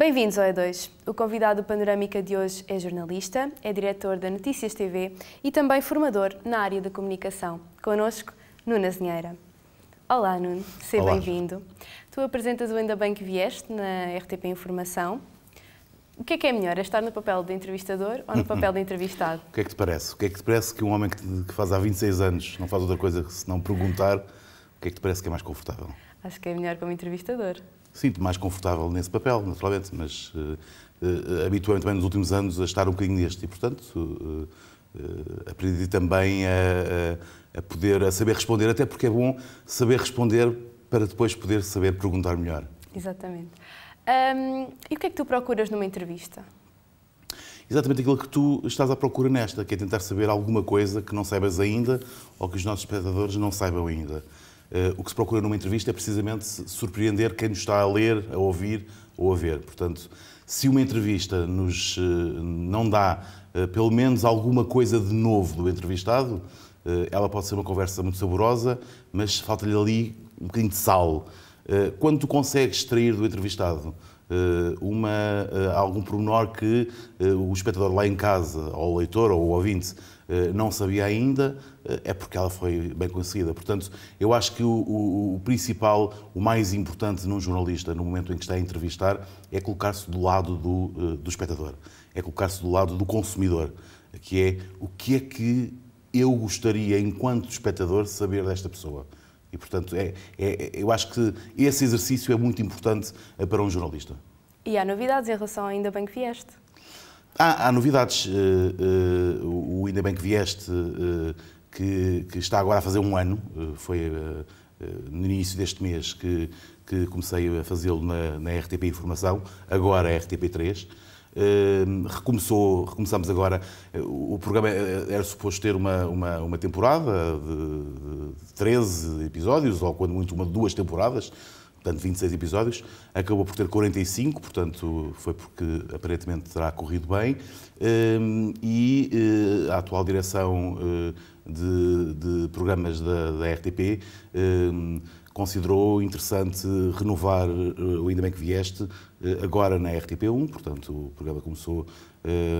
Bem-vindos ao E2. O convidado panorâmica de hoje é jornalista, é diretor da Notícias TV e também formador na área da comunicação. Connosco, Nuno Azinheira. Olá, Nuno. Seja bem-vindo. Tu apresentas o Ainda Bem que Vieste na RTP Informação. O que é melhor, é estar no papel de entrevistador ou no papel de entrevistado? O que é que te parece? O que é que te parece que um homem que faz há 26 anos não faz outra coisa que se não perguntar, o que é que te parece que é mais confortável? Acho que é melhor como entrevistador. Sinto-me mais confortável nesse papel, naturalmente, mas habituei-me também nos últimos anos a estar um bocadinho neste e, portanto, aprendi também a saber responder, até porque é bom saber responder para depois poder saber perguntar melhor. Exatamente. E o que é que tu procuras numa entrevista? Exatamente aquilo que tu estás à procura nesta, que é tentar saber alguma coisa que não saibas ainda ou que os nossos espectadores não saibam ainda. O que se procura numa entrevista é precisamente surpreender quem nos está a ler, a ouvir ou a ver. Portanto, se uma entrevista nos não dá pelo menos alguma coisa de novo do entrevistado, ela pode ser uma conversa muito saborosa, mas falta-lhe ali um bocadinho de sal. Quando tu consegues extrair do entrevistado algum pormenor que o espectador lá em casa, ou o leitor, ou o ouvinte, não sabia ainda, é porque ela foi bem conseguida. Portanto, eu acho que o principal, o mais importante num jornalista, no momento em que está a entrevistar, é colocar-se do lado do espectador, é colocar-se do lado do consumidor, que é o que é que eu gostaria, enquanto espectador, saber desta pessoa. E, portanto, eu acho que esse exercício é muito importante para um jornalista. E há novidades em relação ao Ainda Bem que Vieste? Há novidades. O Ainda Bem que Vieste, que está agora a fazer um ano, foi no início deste mês que comecei a fazê-lo na RTP Informação, agora a RTP3. Recomeçamos agora. O programa era suposto ter uma temporada de 13 episódios, ou quando muito, duas temporadas, portanto 26 episódios. Acabou por ter 45, portanto foi porque aparentemente terá corrido bem. E a atual direção de programas da RTP considerou interessante renovar o Ainda Bem que Vieste agora na RTP1, portanto o programa começou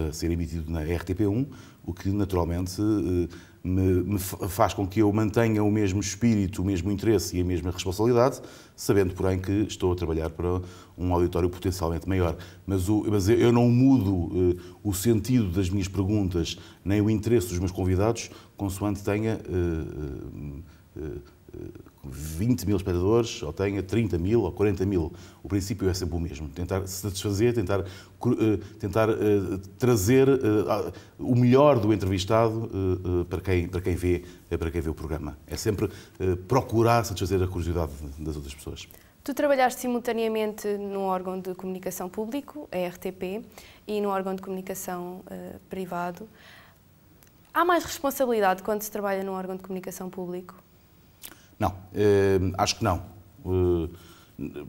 a ser emitido na RTP1, o que naturalmente me faz com que eu mantenha o mesmo espírito, o mesmo interesse e a mesma responsabilidade, sabendo, porém, que estou a trabalhar para um auditório potencialmente maior. Mas eu não mudo o sentido das minhas perguntas, nem o interesse dos meus convidados, consoante tenha 20 mil espectadores, ou tenha 30 mil ou 40 mil. O princípio é sempre o mesmo. Tentar satisfazer, tentar trazer o melhor do entrevistado para quem vê o programa. É sempre procurar satisfazer a curiosidade das outras pessoas. Tu trabalhaste simultaneamente num órgão de comunicação público, a RTP, e num órgão de comunicação privado. Há mais responsabilidade quando se trabalha num órgão de comunicação público? Não, acho que não,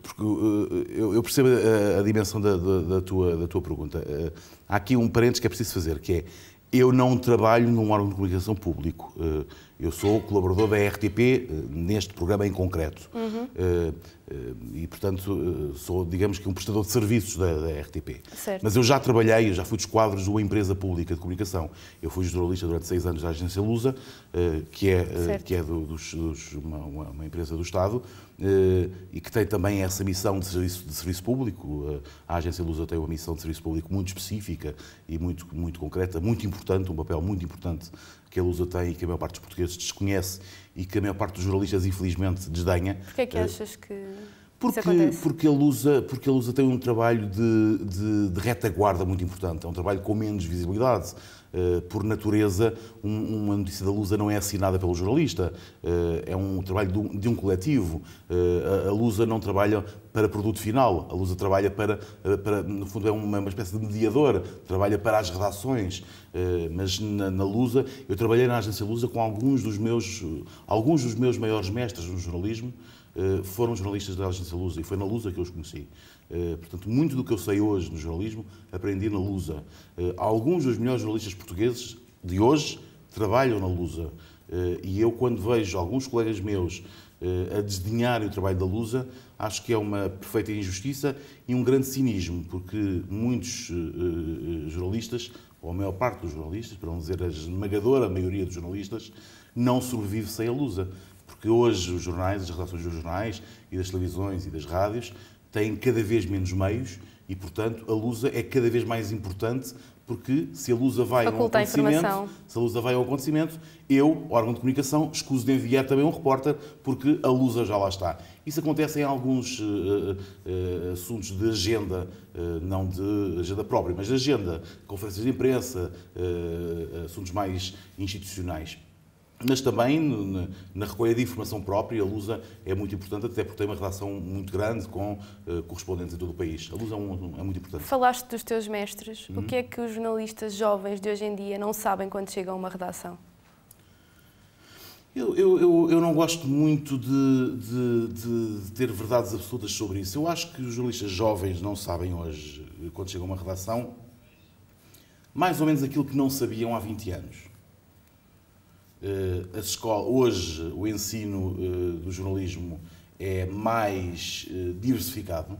porque eu percebo a dimensão da tua pergunta. Há aqui um parênteses que é preciso fazer, que é, eu não trabalho num órgão de comunicação público, eu sou colaborador da RTP neste programa em concreto. E, portanto, sou, digamos que, um prestador de serviços da RTP. Certo. Mas eu já trabalhei, eu já fui dos quadros de uma empresa pública de comunicação. Eu fui jornalista durante 6 anos da agência Lusa, que é uma empresa do Estado, e que tem também essa missão de serviço público. A agência Lusa tem uma missão de serviço público muito específica e muito concreta, muito importante, um papel muito importante que a Lusa tem e que a maior parte dos portugueses desconhece e que a maior parte dos jornalistas, infelizmente, desdenha. Porquê é que achas que isso acontece? Porque a Lusa tem um trabalho de retaguarda muito importante, é um trabalho com menos visibilidade. Por natureza, uma notícia da Lusa não é assinada pelo jornalista, é um trabalho de um coletivo. A Lusa não trabalha para produto final, a Lusa trabalha no fundo, é uma espécie de mediador, trabalha para as redações. Mas na Lusa, eu trabalhei na agência Lusa com alguns dos meus maiores mestres no jornalismo, foram jornalistas da agência Lusa e foi na Lusa que eu os conheci. Portanto, muito do que eu sei hoje no jornalismo aprendi na Lusa. Alguns dos melhores jornalistas portugueses de hoje trabalham na Lusa. E eu, quando vejo alguns colegas meus a desdenharem o trabalho da Lusa, acho que é uma perfeita injustiça e um grande cinismo, porque muitos jornalistas, ou a maior parte dos jornalistas, para não dizer a esmagadora maioria dos jornalistas, não sobrevive sem a Lusa. Porque hoje os jornais, as redações dos jornais e das televisões e das rádios têm cada vez menos meios e, portanto, a Lusa é cada vez mais importante, porque se a Lusa vai a um acontecimento, eu, órgão de comunicação, escuso de enviar também um repórter, porque a Lusa já lá está. Isso acontece em alguns assuntos de agenda, não de agenda própria, mas de agenda, conferências de imprensa, assuntos mais institucionais. Mas também na recolha de informação própria, a Lusa é muito importante, até porque tem uma redação muito grande com correspondentes em todo o país. A Lusa é muito importante. Falaste dos teus mestres. O que é que os jornalistas jovens de hoje em dia não sabem quando chegam a uma redação? Eu não gosto muito de ter verdades absolutas sobre isso. Eu acho que os jornalistas jovens não sabem hoje, quando chegam a uma redação, mais ou menos aquilo que não sabiam há 20 anos. Hoje o ensino do jornalismo é mais diversificado,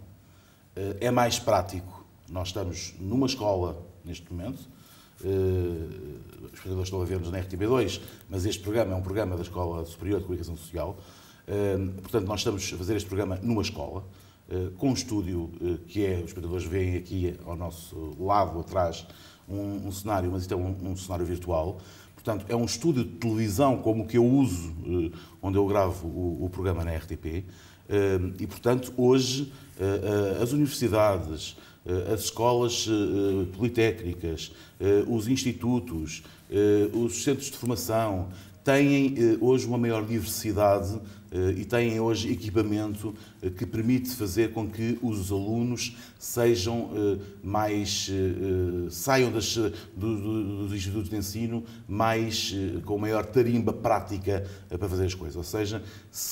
é mais prático. Nós estamos numa escola neste momento, os espectadores estão a ver-nos na RTP2, mas este programa é um programa da Escola Superior de Comunicação Social. Portanto, nós estamos a fazer este programa numa escola, com um estúdio que é, os espectadores veem aqui ao nosso lado, atrás, um cenário, mas isto é um cenário virtual. Portanto, é um estúdio de televisão como o que eu uso, onde eu gravo o programa na RTP. E, portanto, hoje as universidades, as escolas politécnicas, os institutos, os centros de formação têm hoje uma maior diversidade e têm hoje equipamento que permite fazer com que os alunos sejam saiam dos institutos de ensino com maior tarimba prática para fazer as coisas. Ou seja,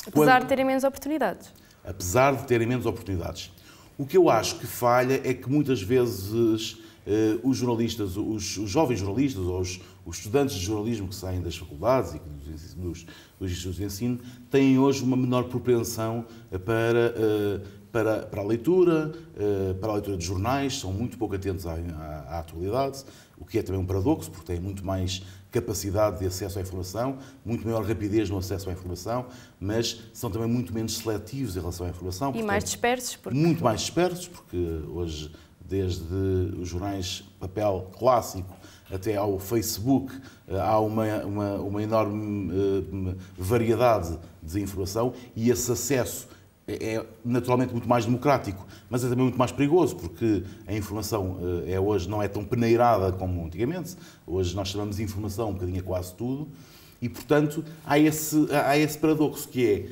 apesar de terem menos oportunidades. Apesar de terem menos oportunidades. O que eu acho que falha é que muitas vezes os jornalistas, os jovens jornalistas ou os estudantes de jornalismo que saem das faculdades e dos institutos de ensino têm hoje uma menor propensão para a leitura de jornais, são muito pouco atentos à atualidade, o que é também um paradoxo, porque têm muito mais capacidade de acesso à informação, muito maior rapidez no acesso à informação, mas são também muito menos seletivos em relação à informação. E mais dispersos. Muito mais dispersos, porque hoje, desde os jornais papel clássico até ao Facebook, há uma enorme variedade de informação e esse acesso é naturalmente muito mais democrático, mas é também muito mais perigoso, porque a informação hoje não é tão peneirada como antigamente. Hoje nós chamamos de informação um bocadinho a quase tudo e, portanto, há esse paradoxo que é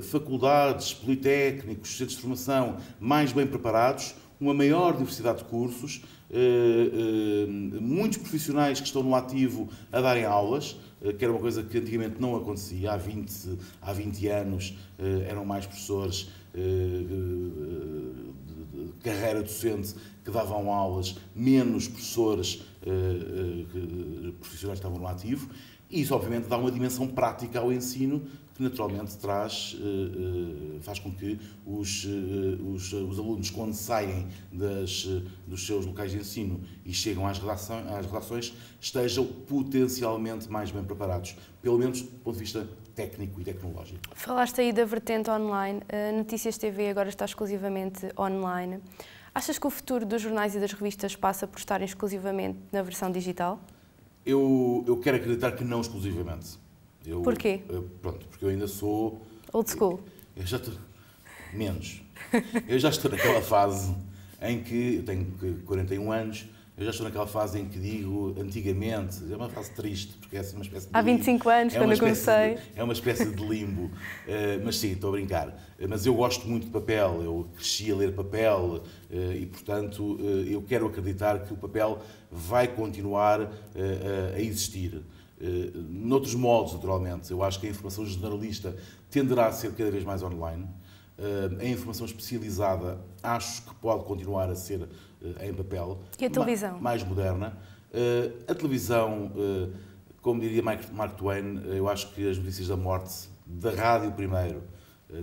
faculdades, politécnicos, centros de formação mais bem preparados, uma maior diversidade de cursos, muitos profissionais que estão no ativo a darem aulas, que era uma coisa que antigamente não acontecia. Há 20 anos eram mais professores de carreira docente que davam aulas, menos professores profissionais que estavam no ativo. E isso, obviamente, dá uma dimensão prática ao ensino que, naturalmente, faz com que os alunos, quando saem dos seus locais de ensino e chegam às redações, estejam potencialmente mais bem preparados, pelo menos do ponto de vista técnico e tecnológico. Falaste aí da vertente online. A Notícias TV agora está exclusivamente online. Achas que o futuro dos jornais e das revistas passa por estarem exclusivamente na versão digital? Eu quero acreditar que não exclusivamente. Porquê? Porque eu ainda sou... Old school? Eu já estou... Menos. Eu já estou naquela fase em que... Eu tenho 41 anos, eu já estou naquela fase em que digo, antigamente, é uma fase triste, porque é assim uma espécie de limbo. Há 25 anos, quando eu comecei. É uma espécie de limbo. Mas sim, estou a brincar. Mas eu gosto muito de papel, eu cresci a ler papel e, portanto, eu quero acreditar que o papel vai continuar a existir. Noutros modos, naturalmente. Eu acho que a informação generalista tenderá a ser cada vez mais online. A informação especializada acho que pode continuar a ser em papel. E a televisão? Mais moderna. A televisão, como diria Mark Twain, eu acho que as notícias da morte da rádio primeiro,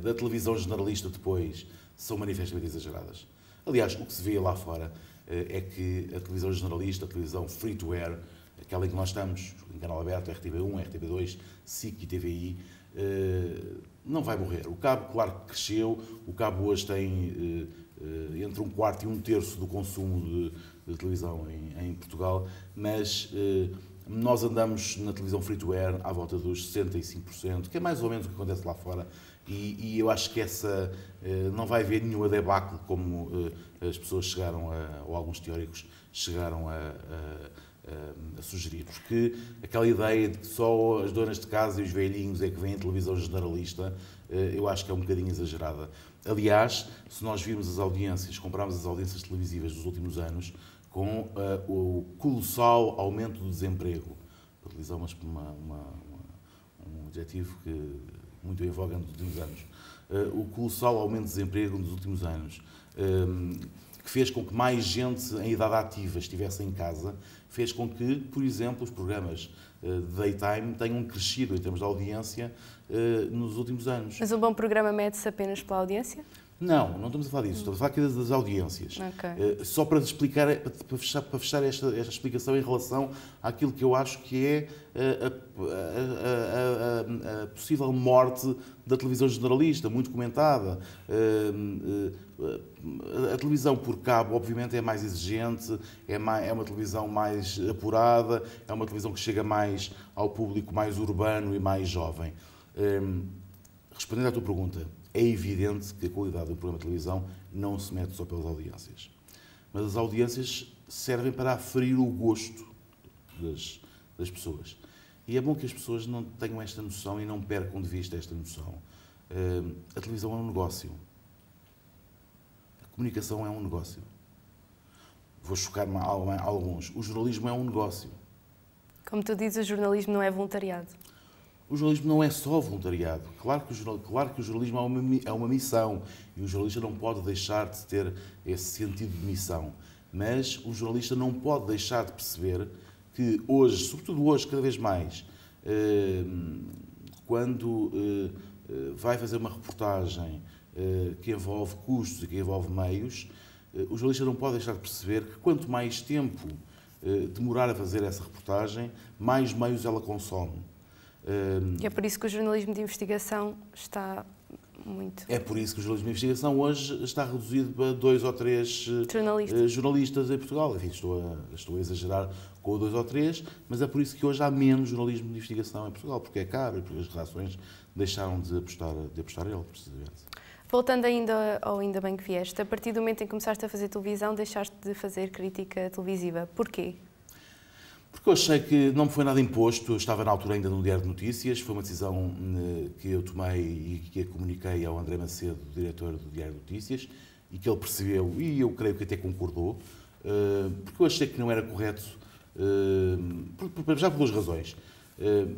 da televisão generalista depois, são manifestamente exageradas. Aliás, o que se vê lá fora é que a televisão generalista, a televisão free-to-air, aquela em que nós estamos, em canal aberto, RTP1, RTP2, SIC e TVI, não vai morrer. O cabo, claro que cresceu, o cabo hoje tem entre 1/4 e 1/3 do consumo de televisão em Portugal, mas nós andamos na televisão free-to-air à volta dos 65%, que é mais ou menos o que acontece lá fora, e eu acho que essa não vai haver nenhuma debacle como as pessoas chegaram, ou alguns teóricos chegaram a sugerir, porque aquela ideia de que só as donas de casa e os velhinhos é que veem televisão generalista, eu acho que é um bocadinho exagerada. Aliás, se nós virmos as audiências, compararmos as audiências televisivas dos últimos anos com o colossal aumento do desemprego, para utilizar um adjetivo que muito em voga nos últimos anos, o colossal aumento de desemprego nos últimos anos, que fez com que mais gente em idade ativa estivesse em casa, fez com que, por exemplo, os programas de daytime tenham crescido em termos de audiência nos últimos anos. Mas um bom programa mede-se apenas pela audiência? Não, não estamos a falar disso. Estamos a falar aqui das audiências. Okay. Só para explicar, para fechar esta explicação em relação àquilo que eu acho que é a possível morte da televisão generalista, muito comentada. A televisão por cabo, obviamente, é mais exigente, é uma televisão mais apurada, é uma televisão que chega mais ao público mais urbano e mais jovem. Respondendo à tua pergunta, é evidente que a qualidade do programa de televisão não se mede só pelas audiências. Mas as audiências servem para aferir o gosto das pessoas. E é bom que as pessoas não tenham esta noção e não percam de vista esta noção. A televisão é um negócio. A comunicação é um negócio. Vou chocar alguns. O jornalismo é um negócio. Como tu dizes, o jornalismo não é voluntariado. O jornalismo não é só voluntariado. Claro que o jornalismo é uma missão e o jornalista não pode deixar de ter esse sentido de missão. Mas o jornalista não pode deixar de perceber que hoje, sobretudo hoje, cada vez mais, quando vai fazer uma reportagem que envolve custos e que envolve meios, o jornalista não pode deixar de perceber que quanto mais tempo demorar a fazer essa reportagem, mais meios ela consome. E é por isso que o jornalismo de investigação está muito... É por isso que o jornalismo de investigação hoje está reduzido para 2 ou 3 jornalistas em Portugal. Enfim, estou a exagerar com o 2 ou 3, mas é por isso que hoje há menos jornalismo de investigação em Portugal, porque é caro e porque as redações deixaram de apostar nele, precisamente. Voltando ainda ao Ainda Bem que Vieste, a partir do momento em que começaste a fazer televisão, deixaste de fazer crítica televisiva. Porquê? Porque eu achei que não me foi nada imposto, eu estava na altura ainda no Diário de Notícias, foi uma decisão que eu tomei e que a comuniquei ao André Macedo, diretor do Diário de Notícias, e que ele percebeu, e eu creio que até concordou, porque eu achei que não era correto, já por 2 razões.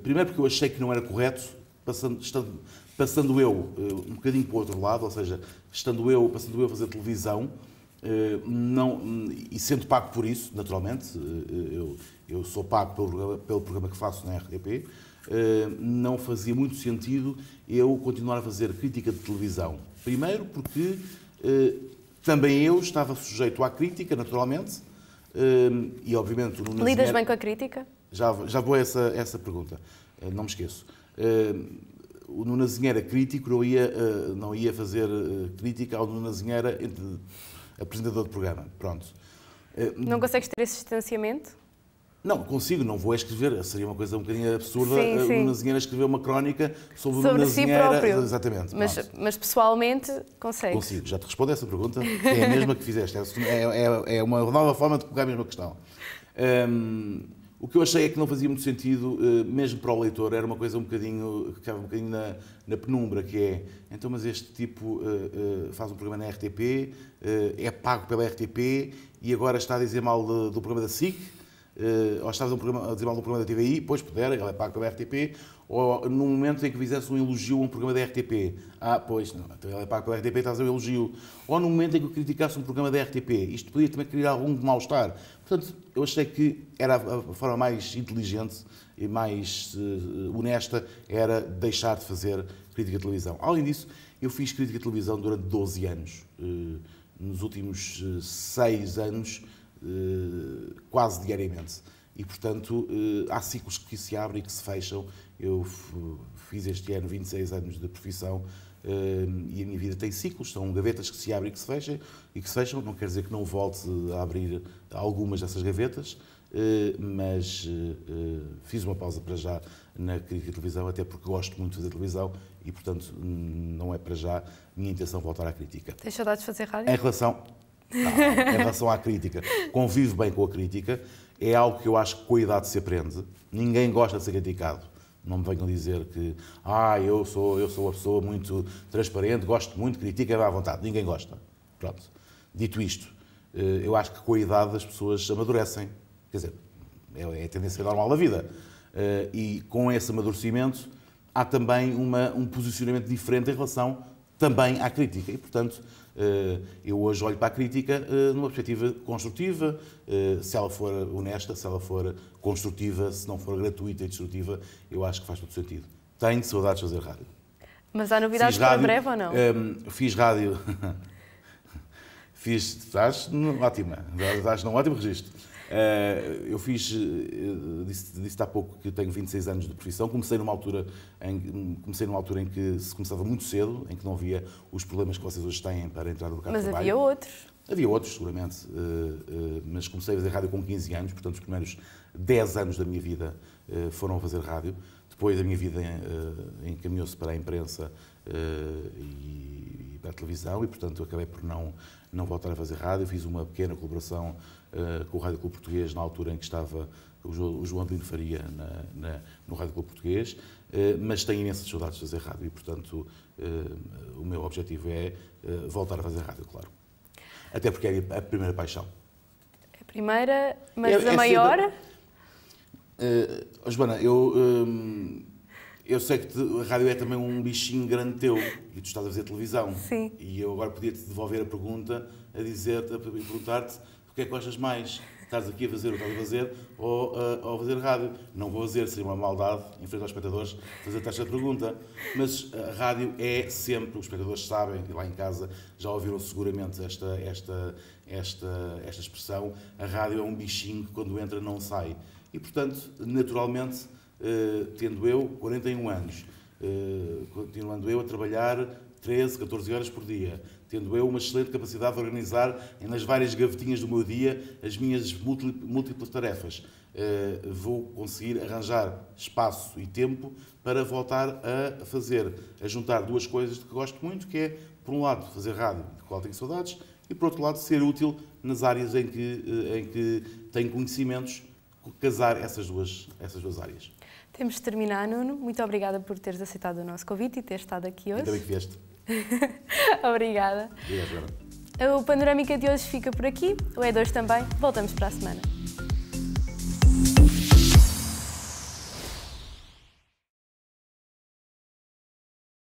Primeiro porque eu achei que não era correto, passando eu um bocadinho para o outro lado, ou seja, passando eu a fazer televisão, e sendo pago por isso, naturalmente, eu sou pago pelo programa que faço na RTP, não fazia muito sentido eu continuar a fazer crítica de televisão. Primeiro porque também eu estava sujeito à crítica, naturalmente, e obviamente... Lidas bem com a crítica? Já vou a essa pergunta, não me esqueço. O Nuno Azinheira era crítico, não ia fazer crítica ao Nuno Azinheira apresentador de programa, pronto. Não consegues ter esse distanciamento? Não, consigo, não vou escrever, seria uma coisa um bocadinho absurda o sim. Nuno Azinheira escrever uma crónica sobre o Sobre Nuno si Azinheira. próprio. Exatamente. Mas pessoalmente consegues? Consigo, já te respondo a essa pergunta, é a mesma que fizeste, é uma nova forma de colocar a mesma questão. O que eu achei é que não fazia muito sentido, mesmo para o leitor, era uma coisa que ficava um bocadinho na penumbra, que é, então, mas este tipo faz um programa na RTP, é pago pela RTP e agora está a dizer mal do programa da SIC, ou está a dizer mal do programa da TVI, pois puder, ele é pago pela RTP, Ou no momento em que fizesse um elogio a um programa da RTP. Ah, pois, não, então ele é pago pela RTP, estás a ver o elogio. Ou no momento em que eu criticasse um programa da RTP. Isto podia também criar algum mal-estar. Portanto, eu achei que era a forma mais inteligente e mais honesta era deixar de fazer crítica de televisão. Além disso, eu fiz crítica de televisão durante 12 anos. Nos últimos 6 anos, quase diariamente. E, portanto, há ciclos que se abrem e que se fecham. Eu fiz este ano 26 anos de profissão e a minha vida tem ciclos, são gavetas que se abrem e que se fecham. Não quer dizer que não volte a abrir algumas dessas gavetas, mas fiz uma pausa para já na crítica de televisão, até porque gosto muito de fazer televisão e, portanto, não é para já minha intenção voltar à crítica. Tens saudades de fazer rádio? Em relação à crítica, convivo bem com a crítica, é algo que eu acho que com a idade se aprende. Ninguém gosta de ser criticado. Não me venham dizer que eu sou uma pessoa muito transparente, gosto muito, critica, vai à vontade. Ninguém gosta. Pronto. Dito isto, eu acho que com a idade as pessoas amadurecem. Quer dizer, é a tendência normal da vida. E com esse amadurecimento há também um posicionamento diferente em relação também à crítica. E, portanto, eu hoje olho para a crítica numa perspectiva construtiva, se ela for honesta, se ela for construtiva, se não for gratuita e destrutiva, eu acho que faz todo sentido. Tenho saudades de fazer rádio. Mas há novidades para breve ou não? Fiz rádio. Estás num ótimo registro. Eu disse há pouco que tenho 26 anos de profissão. Comecei numa altura em que se começava muito cedo, em que não havia os problemas que vocês hoje têm para entrar no mercado de trabalho. Mas havia outros. Havia outros, seguramente, mas comecei a fazer rádio com 15 anos, portanto os primeiros 10 anos da minha vida foram a fazer rádio. Depois a minha vida encaminhou-se para a imprensa e para a televisão e, portanto, acabei por não voltar a fazer rádio. Fiz uma pequena colaboração com o Rádio Clube Português na altura em que estava o João Adelino Faria no Rádio Clube Português, mas tenho imensas saudades de fazer rádio e, portanto, o meu objetivo é voltar a fazer rádio, claro. Até porque é a primeira paixão. É a primeira, mas a maior? Joana, eu sei que a rádio é também um bichinho grande teu e tu estás a fazer televisão. Sim. E eu agora podia-te devolver a pergunta a perguntar-te o que é que gostas mais? Estás aqui a fazer o que estás a fazer ou a fazer rádio? Não vou fazer, seria uma maldade em frente aos espectadores fazer-te esta pergunta. Mas a rádio é sempre, os espectadores sabem, e lá em casa já ouviram seguramente esta expressão, a rádio é um bichinho que quando entra não sai. E, portanto, naturalmente, tendo eu 41 anos, continuando eu a trabalhar 13, 14 horas por dia, tendo eu uma excelente capacidade de organizar nas várias gavetinhas do meu dia as minhas múltiplas tarefas, vou conseguir arranjar espaço e tempo para voltar a juntar duas coisas de que gosto muito, que é, por um lado, fazer rádio, de qual tenho saudades, e, por outro lado, ser útil nas áreas em que tenho conhecimentos, casar essas duas áreas. Temos de terminar, Nuno. Muito obrigada por teres aceitado o nosso convite e teres estado aqui hoje. Ainda bem que vieste. Obrigada. Obrigado, Joana. O Panorâmica de hoje fica por aqui. O E2 também. Voltamos para a semana.